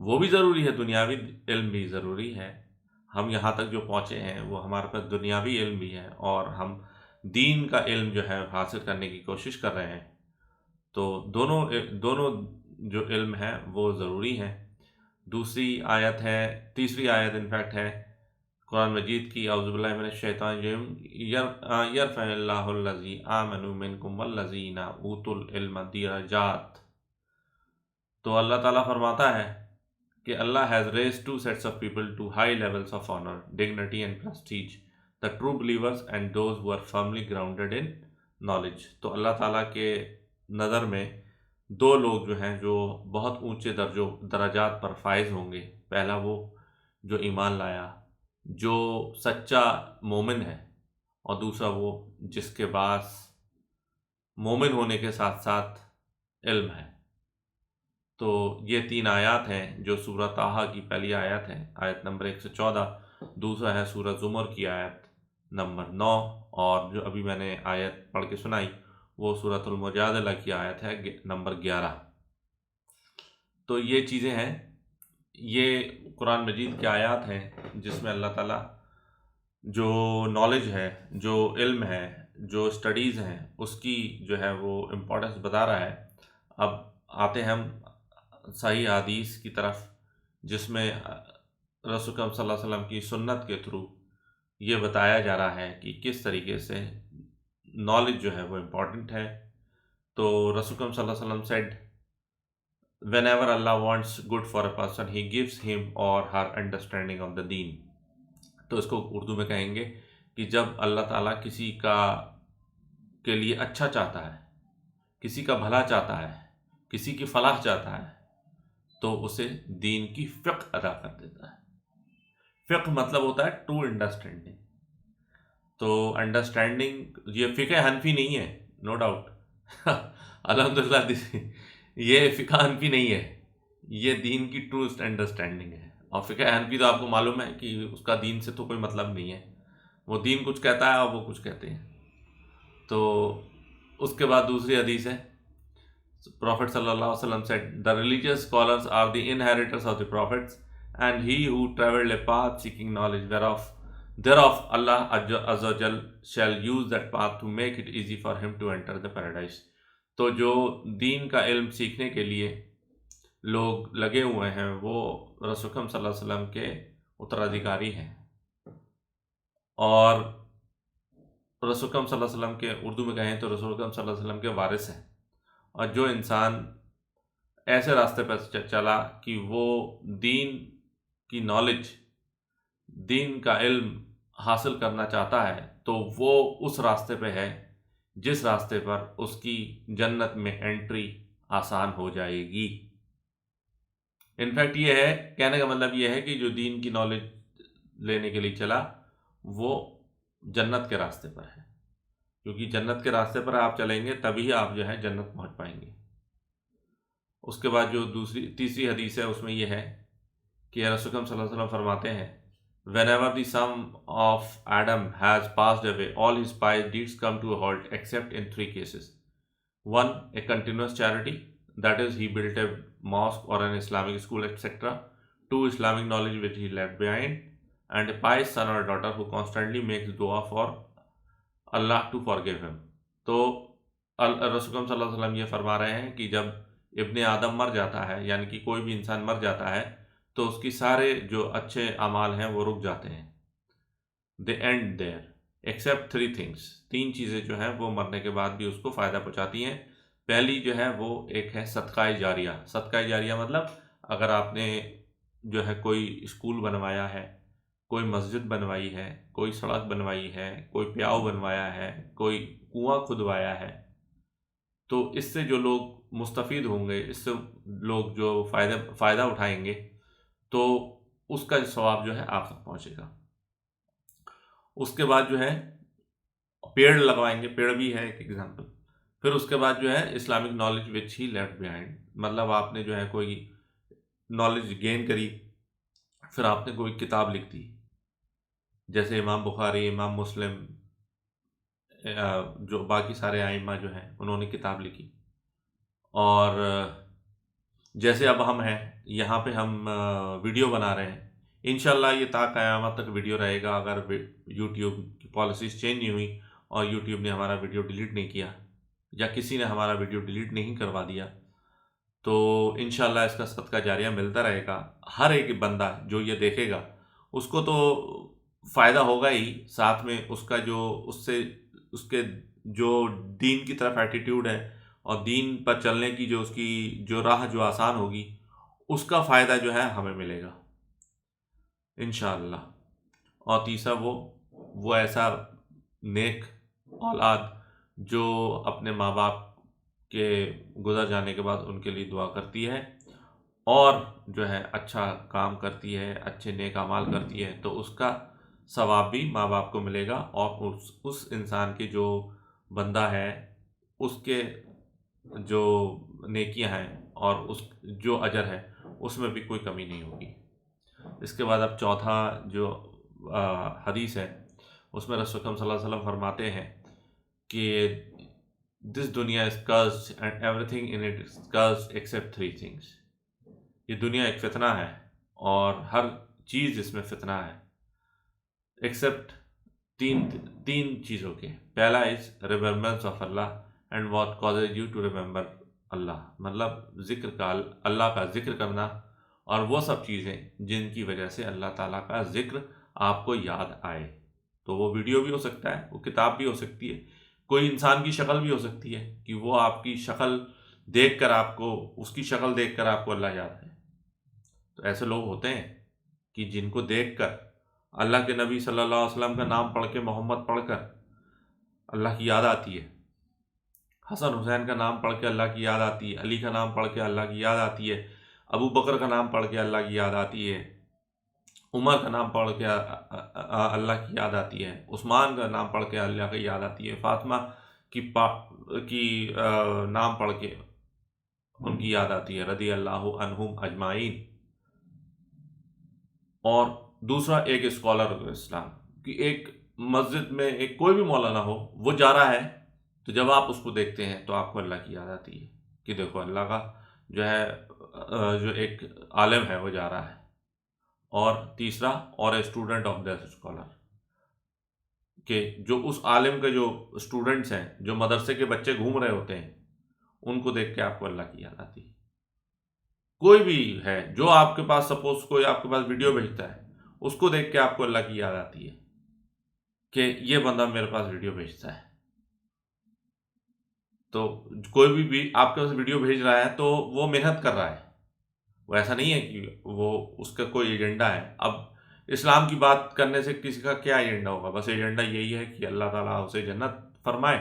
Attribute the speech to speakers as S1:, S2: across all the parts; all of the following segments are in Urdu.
S1: وہ بھی ضروری ہے، دنیاوی علم بھی ضروری ہے. ہم یہاں تک جو پہنچے ہیں وہ ہمارے پاس دنیاوی علم بھی ہے، اور ہم دین کا علم جو ہے حاصل کرنے کی کوشش کر رہے ہیں. تو دونوں جو علم ہے وہ ضروری ہیں. دوسری آیت ہے، تیسری آیت انفیکٹ ہے قرآن مجید کی، اعوذ باللہ من الشیطان الرجیم، یرفع اللہ الذین آمنوا منکم والذین اوتوا العلم درجات. تو اللہ تعالیٰ فرماتا ہے کہ اللہ has raised two sets of people to high levels of honor, dignity and prestige, the true believers and those who are firmly grounded in knowledge. تو اللہ تعالیٰ کے نظر میں دو لوگ جو ہیں جو بہت اونچے درجات پر فائز ہوں گے. پہلا وہ جو ایمان لایا، جو سچا مومن ہے، اور دوسرا وہ جس کے پاس مومن ہونے کے ساتھ ساتھ علم ہے. تو یہ 3 آیات ہیں جو سورہ طٰہٰ کی پہلی آیت ہے، آیت نمبر 114. دوسرا ہے سورہ زمر کی آیت نمبر 9، اور جو ابھی میں نے آیت پڑھ کے سنائی وہ سورۃ المجادلہ کی آیت ہے نمبر 11. تو یہ چیزیں ہیں، یہ قرآن مجید کی آیات ہیں جس میں اللہ تعالیٰ جو نالج ہے، جو علم ہے، جو اسٹڈیز ہیں، اس کی جو ہے وہ امپورٹنس بتا رہا ہے. اب آتے ہیں ہم صحیح حدیث کی طرف، جس میں رسول اکرم صلی اللہ علیہ وسلم کی سنت کے تھرو یہ بتایا جا رہا ہے کہ کس طریقے سے نالج جو ہے وہ امپورٹنٹ ہے. تو رسول اکرم صلی اللہ علیہ وسلم said, whenever Allah wants good for a person, he gives him or her understanding of the deen. تو اس کو اردو میں کہیں گے کہ جب اللہ تعالیٰ کسی کے لیے اچھا چاہتا ہے، کسی کا بھلا چاہتا ہے، کسی کی فلاح چاہتا ہے، تو اسے دین کی فقہ ادا کر دیتا ہے. فقہ مطلب ہوتا ہے ٹرو انڈرسٹینڈنگ. تو انڈرسٹینڈنگ، یہ فقہ حنفی نہیں ہے، نو ڈاؤٹ. الحمدللہ یہ فقہ حنفی نہیں ہے، یہ دین کی ٹرو انڈرسٹینڈنگ ہے. اور فقہ حنفی تو آپ کو معلوم ہے کہ اس کا دین سے تو کوئی مطلب نہیں ہے، وہ دین کچھ کہتا ہے اور وہ کچھ کہتے ہیں. تو اس کے بعد دوسری حدیث ہے، Prophet صلی اللہ علیہ وسلم said, the religious scholars are the inheritors of the prophets, and he who traveled a path seeking knowledge thereof Allah Azza wa Jal shall use that path to make it easy for him to enter the paradise. تو جو دین کا علم سیکھنے کے لیے لوگ لگے ہوئے ہیں وہ رسول اکرم صلی اللہ علیہ وسلم کے اترادھیکاری ہیں، اور رسول اکرم صلی اللہ علیہ وسلم کے، اردو میں کہیں تو رسول اکرم صلی اللہ علیہ وسلم کے وارث ہیں. اور جو انسان ایسے راستے پر چلا کہ وہ دین کی نالج، دین کا علم حاصل کرنا چاہتا ہے، تو وہ اس راستے پہ ہے جس راستے پر اس کی جنت میں انٹری آسان ہو جائے گی. انفیکٹ یہ ہے، کہنے کا مطلب یہ ہے کہ جو دین کی نالج لینے کے لیے چلا وہ جنت کے راستے پر ہے، کیونکہ جنت کے راستے پر آپ چلیں گے تبھی آپ جو ہے جنت پہنچ پائیں گے. اس کے بعد جو تیسری حدیث ہے اس میں یہ ہے کہ رسول اکرم صلی اللہ علیہ وسلم فرماتے ہیں, whenever the son of Adam has passed away, all his pious deeds come to a halt except in 3 cases. 1. A continuous charity, that is, he built a mosque or an Islamic school, etc. 2. Islamic knowledge which he left behind, and a pious son or daughter who constantly makes dua for Allah to forgive him. تو رسول صلی اللہ علیہ وسلم یہ فرما رہے ہیں کہ جب ابن آدم مر جاتا ہے, یعنی کہ کوئی بھی انسان مر جاتا ہے, تو اس کی سارے جو اچھے اعمال ہیں وہ رک جاتے ہیں. they end there except 3 things. 3 چیزیں جو ہیں وہ مرنے کے بعد بھی اس کو فائدہ پہنچاتی ہیں. پہلی جو ہے وہ ایک ہے صدقہ جاریہ. صدقہ جاریہ مطلب اگر آپ نے جو ہے کوئی اسکول بنوایا ہے, کوئی مسجد بنوائی ہے, کوئی سڑک بنوائی ہے, کوئی پیاؤ بنوایا ہے, کوئی کنواں کھدوایا ہے, تو اس سے جو لوگ مستفید ہوں گے, اس سے لوگ جو فائدہ اٹھائیں گے, تو اس کا ثواب جو ہے آپ تک پہنچے گا. اس کے بعد جو ہے پیڑ لگوائیں گے, پیڑ بھی ہے ایک ایگزامپل. پھر اس کے بعد جو ہے Islamic knowledge which he left behind, مطلب آپ نے جو ہے کوئی نالج گین کری, پھر آپ نے کوئی کتاب لکھ دی, جیسے امام بخاری, امام مسلم, جو باقی سارے ائمہ جو ہیں انہوں نے کتاب لکھی, اور جیسے اب ہم ہیں یہاں پہ ہم ویڈیو بنا رہے ہیں، انشاءاللہ یہ تا قیامت تک ویڈیو رہے گا اگر یوٹیوب کی پالیسیز چینج نہیں ہوئی اور یوٹیوب نے ہمارا ویڈیو ڈیلیٹ نہیں کیا یا کسی نے ہمارا ویڈیو ڈیلیٹ نہیں کروا دیا، تو انشاءاللہ اس کا صدقہ جاریہ ملتا رہے گا۔ ہر ایک بندہ جو یہ دیکھے گا اس کو تو فائدہ ہوگا ہی، ساتھ میں اس کا جو اس کے جو دین کی طرف ایٹیٹیوڈ ہے اور دین پر چلنے کی جو اس کی جو راہ جو آسان ہوگی، اس کا فائدہ جو ہے ہمیں ملے گا انشاءاللہ۔ اور تیسرا وہ ایسا نیک اولاد جو اپنے ماں باپ کے گزر جانے کے بعد ان کے لیے دعا کرتی ہے اور جو ہے اچھا کام کرتی ہے، اچھے نیک اعمال کرتی ہے، تو اس کا ثواب بھی ماں باپ کو ملے گا، اور اس انسان کے جو بندہ ہے اس کے جو نیکیاں ہیں اور اس جو اجر ہے اس میں بھی کوئی کمی نہیں ہوگی۔ اس کے بعد اب چوتھا جو حدیث ہے اس میں رسول اکرم صلی اللہ علیہ وسلم فرماتے ہیں کہ دس دنیا از cursed and everything in it is cursed except three things۔ یہ دنیا ایک فتنہ ہے اور ہر چیز اس میں فتنہ ہے ایکسیپٹ تین چیزوں کے۔ پہلا is remembrance of Allah and what causes you to remember Allah, مطلب ذکر کا اللہ کا ذکر کرنا اور وہ سب چیزیں جن کی وجہ سے اللہ تعالیٰ کا ذکر آپ کو یاد آئے۔ تو وہ ویڈیو بھی ہو سکتا ہے، وہ کتاب بھی ہو سکتی ہے، کوئی انسان کی شکل بھی ہو سکتی ہے کہ وہ آپ کی شکل دیکھ کر آپ کو اس کی شکل دیکھ کر آپ کو اللہ یاد ہے۔ تو ایسے لوگ ہوتے ہیں کہ جن کو دیکھ کر اللہ کے نبی صلی اللہ علیہ وسلم کا نام پڑھ کے محمد پڑھ کر اللہ کی یاد آتی ہے، حسن حسین کا نام پڑھ کے اللہ کی یاد آتی ہے، علی کا نام پڑھ کے اللہ کی یاد آتی ہے، ابو بکر کا نام پڑھ کے اللہ کی یاد آتی ہے، عمر کا نام پڑھ کے اللہ کی یاد آتی ہے، عثمان کا نام پڑھ کے اللہ کی یاد آتی ہے، فاطمہ کی نام پڑھ کے ان کی یاد آتی ہے رضی اللہ عنہم اجمعین۔ اور دوسرا ایک اسکالر اسلام کہ ایک مسجد میں ایک کوئی بھی مولانا ہو، وہ جا رہا ہے تو جب آپ اس کو دیکھتے ہیں تو آپ کو اللہ کی یاد آتی ہے کہ دیکھو اللہ کا جو ہے جو ایک عالم ہے وہ جا رہا ہے۔ اور تیسرا اور a student of that scholar, کہ جو اس عالم کے جو اسٹوڈنٹس ہیں، جو مدرسے کے بچے گھوم رہے ہوتے ہیں، ان کو دیکھ کے آپ کو اللہ کی یاد آتی ہے۔ کوئی بھی ہے جو آپ کے پاس سپوز کوئی آپ کے پاس ویڈیو بھیجتا ہے، اس کو دیکھ کے آپ کو اللہ کی یاد آتی ہے کہ یہ بندہ میرے پاس ویڈیو بھیجتا ہے۔ تو کوئی بھی آپ کے پاس ویڈیو بھیج رہا ہے تو وہ محنت کر رہا ہے، وہ ایسا نہیں ہے کہ وہ اس کا کوئی ایجنڈا ہے۔ اب اسلام کی بات کرنے سے کسی کا کیا ایجنڈا ہوگا؟ بس ایجنڈا یہی ہے کہ اللہ تعالیٰ اسے جنت فرمائے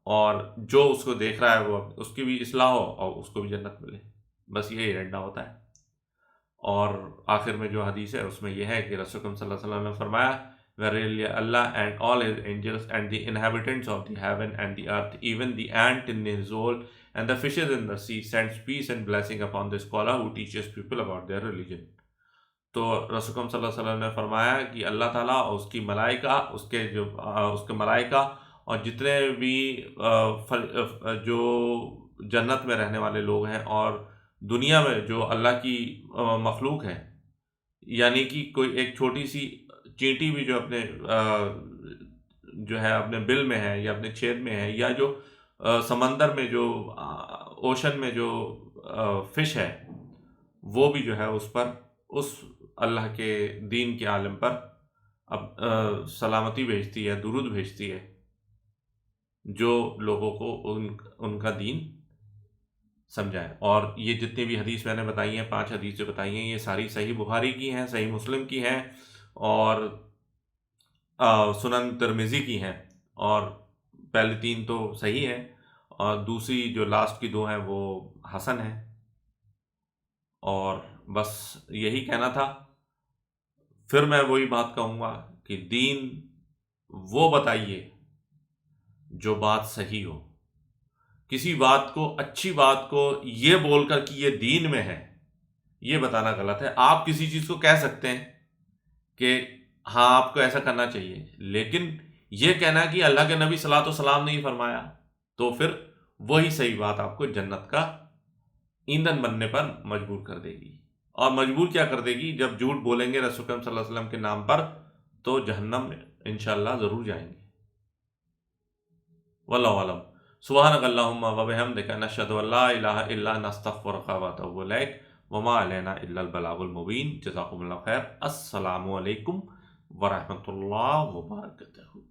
S1: اور جو اس کو دیکھ رہا ہے وہ اس کی بھی اصلاح ہو اور اس کو بھی جنت ملے، بس یہ ایجنڈا ہوتا ہے۔ اور آخر میں جو حدیث ہے اس میں یہ ہے کہ رسول اکرم صلی اللہ علیہ وسلم نے فرمایا Verily Allah and all his angels and the inhabitants of the heaven and the earth, even the ant in his hole and the fishes in the sea, sends peace and blessing upon the scholar who teaches people about their religion۔ تو رسول اکرم صلی اللہ علیہ وسلم نے فرمایا کہ اللہ تعالیٰ اور اس کی ملائکہ اس کے ملائکہ اور جتنے بھی جو جنت میں رہنے والے لوگ ہیں اور دنیا میں جو اللہ کی مخلوق ہے، یعنی کہ کوئی ایک چھوٹی سی چینٹی بھی جو اپنے جو ہے اپنے بل میں ہے یا اپنے چھید میں ہے، یا جو سمندر میں جو اوشن میں جو فش ہے، وہ بھی جو ہے اس پر اس اللہ کے دین کے عالم پر اب سلامتی بھیجتی ہے، درود بھیجتی ہے، جو لوگوں کو ان کا دین سمجھائے۔ اور یہ جتنی بھی حدیث میں نے بتائی ہیں، 5 حدیث جو بتائی ہیں، یہ ساری صحیح بخاری کی ہیں، صحیح مسلم کی ہیں اور سنن ترمذی کی ہیں، اور پہلی 3 تو صحیح ہیں اور دوسری جو لاسٹ کی 2 ہیں وہ حسن ہیں۔ اور بس یہی کہنا تھا۔ پھر میں وہی بات کہوں گا کہ دین وہ بتائیے جو بات صحیح ہو۔ کسی بات کو، اچھی بات کو یہ بول کر کہ یہ دین میں ہے، یہ بتانا غلط ہے۔ آپ کسی چیز کو کہہ سکتے ہیں کہ ہاں آپ کو ایسا کرنا چاہیے، لیکن یہ کہنا کہ اللہ کے نبی صلی اللہ علیہ وسلم نے ہی فرمایا، تو پھر وہی صحیح بات آپ کو جنت کا ایندھن بننے پر مجبور کر دے گی. اور مجبور کیا کر دے گی؟ جب جھوٹ بولیں گے رسول اکرم صلی اللہ علیہ وسلم کے نام پر تو جہنم انشاءاللہ ضرور جائیں گے. واللہ اعلم. سبحانک اللہم و بحمدک نشہد ان لا الہ الا انت نستغفرک و نتوب الیک وما علینا الا البلاغ المبین. جزاکم اللہ خیر. السلام علیکم ورحمۃ اللہ وبرکاتہ.